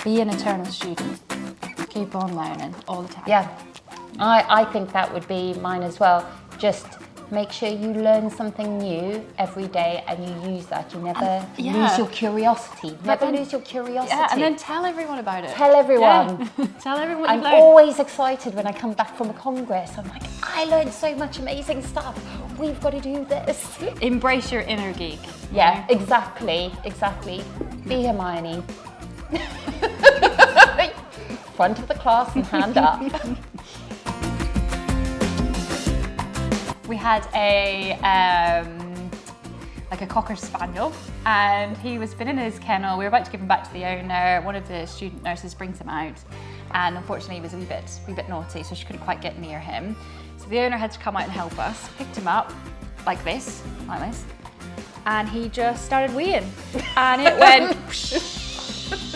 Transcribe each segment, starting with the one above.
Be an eternal student. Keep on learning all the time. Yeah, I think that would be mine as well. Just make sure you learn something new every day and you use that. You never lose your curiosity. Lose your curiosity. Yeah, and then tell everyone about it. Tell everyone. Yeah. Tell everyone I'm always excited when I come back from a congress. I'm like, I learned so much amazing stuff. We've got to do this. Embrace your inner geek. Yeah, exactly. Be Hermione. Front of the class and hand up. We had a Cocker Spaniel, and he was been in his kennel. We were about to give him back to the owner. One of the student nurses brings him out, and unfortunately he was a wee bit naughty, so she couldn't quite get near him. So the owner had to come out and help us. Picked him up like this, and he just started weeing, and it went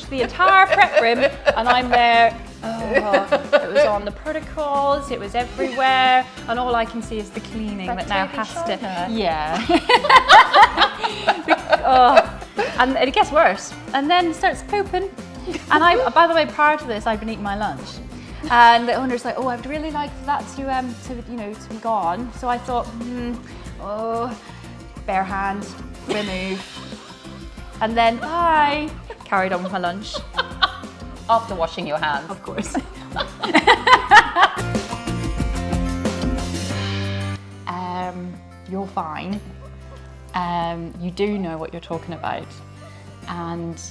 the entire prep room, and I'm there. Oh, it was on the protocols, it was everywhere, and all I can see is the cleaning that now has to. Yeah. And it gets worse, and then starts pooping. And by the way, prior to this, I'd been eating my lunch, and the owner's like, "Oh, I'd really like that to be gone." So I thought, bare hand, remove, and then bye. Carried on with my lunch. After washing your hands. Of course. You're fine. You do know what you're talking about, and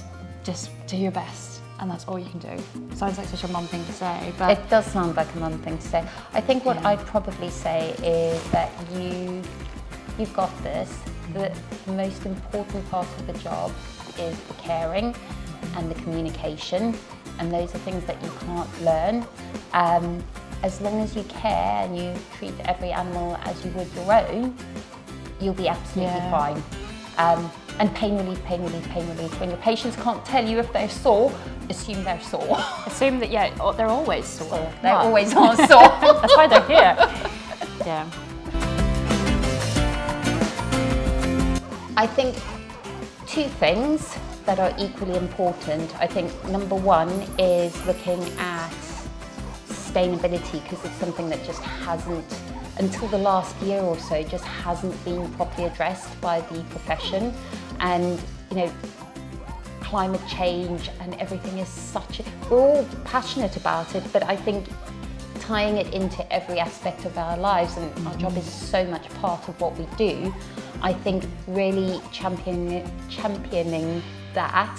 just do your best, and that's all you can do. Sounds like such a mum thing to say, but it does sound like a mum thing to say. I think what I'd probably say is that you've got this. The most important part of the job is the caring and the communication, and those are things that you can't learn. As long as you care and you treat every animal as you would your own, you'll be absolutely fine. And pain relief. When your patients can't tell you if they're sore, assume they're sore. Assume that, they're always sore. They always are sore. That's why they're here. Yeah. I think two things that are equally important. I think number one is looking at sustainability, because it's something that just hasn't, until the last year or so, just hasn't been properly addressed by the profession. And climate change and everything is we're all passionate about it, but I think tying it into every aspect of our lives, and our job is so much part of what we do, I think really championing that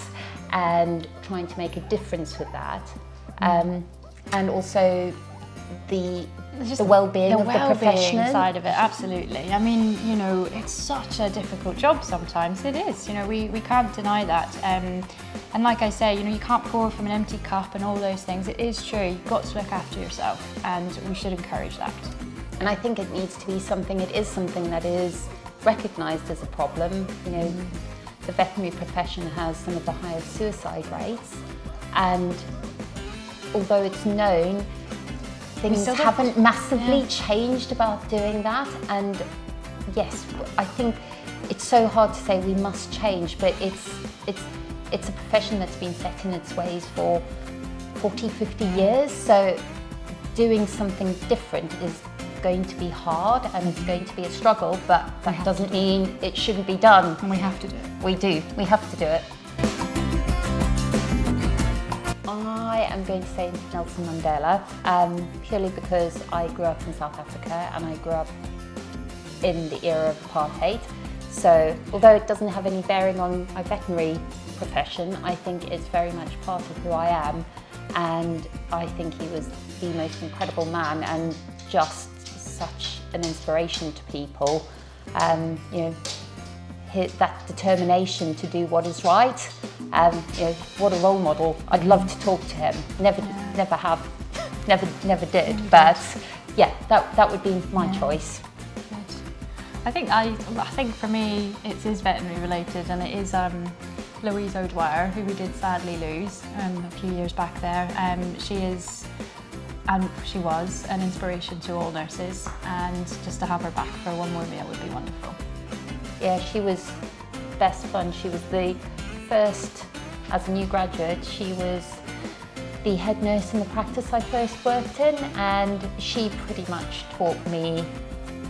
and trying to make a difference with that, and also the well-being of the professional side of it. Absolutely. I mean, it's such a difficult job sometimes. It is. We can't deny that. And like I say, you can't pour from an empty cup and all those things. It is true. You've got to look after yourself, and we should encourage that. And I think it needs to be something. It is something that is recognised as a problem. The veterinary profession has some of the highest suicide rates, and although it's known, things haven't massively changed about doing that. And yes, I think it's so hard to say we must change, but it's a profession that's been set in its ways for 40, 50 years. So doing something different is going to be hard, and it's going to be a struggle, but that doesn't mean it shouldn't be done. And we have to do it. We do. We have to do it. I am going to say Nelson Mandela, purely because I grew up in South Africa and I grew up in the era of apartheid. So although it doesn't have any bearing on my veterinary profession, I think it's very much part of who I am, and I think he was the most incredible man and just such an inspiration to people. That determination to do what is right. What a role model. I'd love to talk to him. Never did. But yeah, that would be my choice. I think for me it is veterinary related, and it is Louise O'Dwyer, who we did sadly lose a few years back there. She was an inspiration to all nurses, and just to have her back for one more meal would be wonderful. Yeah, she was best fun. She was the first, as a new graduate, she was the head nurse in the practice I first worked in, and she pretty much taught me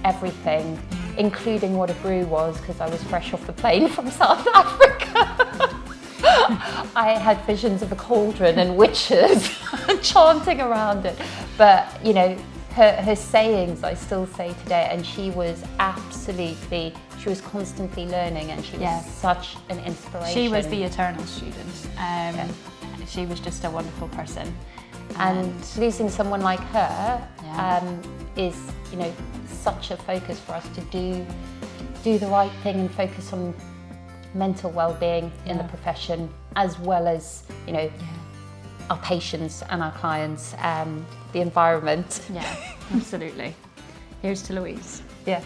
everything, including what a brew was, because I was fresh off the plane from South Africa. I had visions of a cauldron and witches chanting around it. But, you know, her sayings I still say today, and she was constantly learning, and she was such an inspiration. She was the eternal student. She was just a wonderful person. And losing someone like her is, you know, such a focus for us to do the right thing and focus on mental well-being in the profession, as well as, you know, our patients and our clients, the environment. Yeah, absolutely. Here's to Louise. Yeah.